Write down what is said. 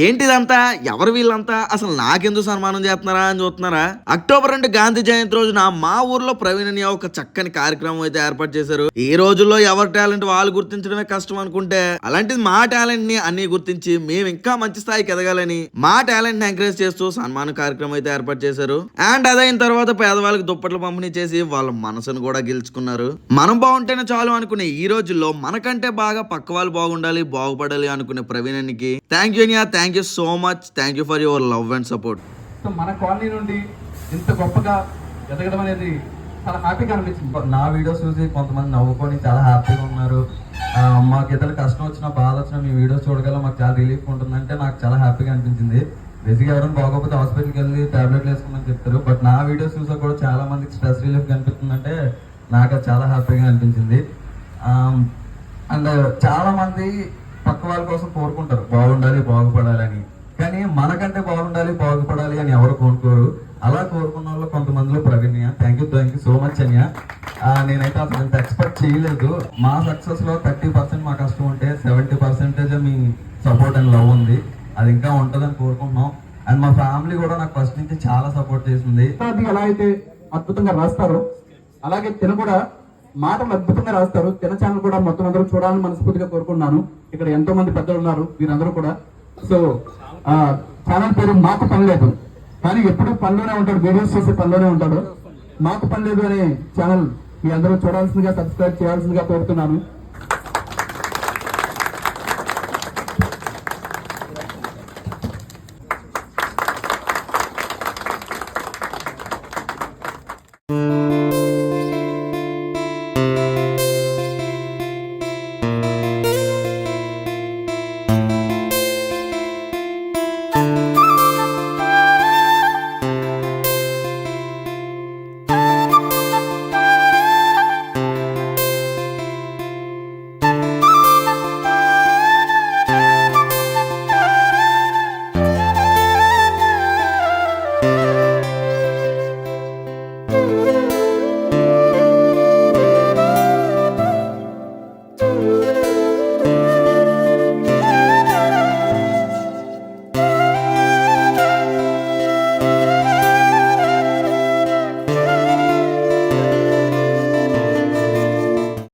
ఏంటిదంతా? ఎవరు వీళ్ళంతా? అసలు నాకెందుకు సన్మానం చేస్తున్నారా అని చూస్తున్నారా? అక్టోబర్ 2 గాంధీ జయంతి రోజున మా ఊర్లో ప్రవీణ్ అనే ఒక చక్కని కార్యక్రమం అయితే ఏర్పాటు చేశారు. ఈ రోజుల్లో ఎవరి టాలెంట్ వాళ్ళు గుర్తించడమే కష్టం అనుకుంటే, అలాంటిది మా టాలెంట్ ని అన్ని గుర్తించి మేము ఇంకా మంచి స్థాయికి ఎదగాలని మా టాలెంట్ ని ఎంకరేజ్ చేస్తూ సన్మాన కార్యక్రమం అయితే ఏర్పాటు చేశారు. అండ్ అదైన తర్వాత పేదవాళ్ళకి దుప్పట్లు పంపిణీ చేసి వాళ్ళ మనసును కూడా గెలుచుకున్నారు. మనం బాగుంటేనే చాలు అనుకునే ఈ రోజుల్లో మనకంటే బాగా పక్క వాళ్ళు బాగుండాలి, బాగుపడాలి అనుకునే ప్రవీణ్ అనికి థ్యాంక్ యూ అనియా. Thank you so much. Thank you for your love and support. So మన కాలనీ నుండి ఇంత గొప్పగా ఎదగడం అనేది చాలా హ్యాపీగా అనిపించింది. నా వీడియోస్ చూసి కొంతమంది నవ్వుకొని చాలా హ్యాపీగా ఉన్నారు. మాకు ఏదైనా కష్టం వచ్చినా బాధ వచ్చినా మీ వీడియోస్ చూడగల మాకు చాలా రిలీఫ్ ఉంటుందంటే నాకు చాలా హ్యాపీగా అనిపించింది. బేసిక్గా ఎవరైనా బాగోకపోతే హాస్పిటల్కి వెళ్ళి టాబ్లెట్లు వేసుకోమని చెప్తారు. బట్ నా వీడియోస్ చూసా కూడా చాలా మందికి స్ట్రెస్ రిలీఫ్ కనిపిస్తుందంటే నాకు అది చాలా హ్యాపీగా అనిపించింది. అండ్ చాలా మంది పక్క వాళ్ళ కోసం కోరుకుంటారు బాగుండాలి బాగుపడాలి అని, కానీ మనకంటే బాగుండాలి బాగుపడాలి అని ఎవరు కోరుకోరు. అలా కోరుకున్న వాళ్ళు కొంతమందిలో Pravinya. Thank you so much అన్య. నేనైతే అసలు ఎంత ఎక్స్పెక్ట్ చేయలేదు. మా సక్సెస్ లో 30% మా కష్టం ఉంటే 70% మీ సపోర్ట్ అండ్ లవ్ ఉంది. అది ఇంకా ఉంటుందని కోరుకుంటున్నాం. అండ్ మా ఫ్యామిలీ కూడా నాకు ఫస్ట్ నుంచి చాలా సపోర్ట్ చేసింది. ఎలా అయితే అద్భుతంగా రాస్తారో అలాగే తిన కూడా మాటలు అద్భుతంగా రాస్తారు. తిన ఛానల్ కూడా మొత్తం అందరూ చూడాలని మనస్ఫూర్తిగా కోరుకుంటున్నాను. ఇక్కడ ఎంతో మంది పెద్దలు ఉన్నారు, వీరందరూ కూడా. సో ఛానల్ పేరు మాకు పని లేదు, కానీ ఎప్పుడు పనిలోనే ఉంటాడు, వీడియోస్ చేసే పనిలోనే ఉంటాడు. మాకు పని లేదు అనే ఛానల్ మీ అందరూ చూడాల్సిందిగా, సబ్స్క్రైబ్ చేయాల్సిందిగా కోరుతున్నాను.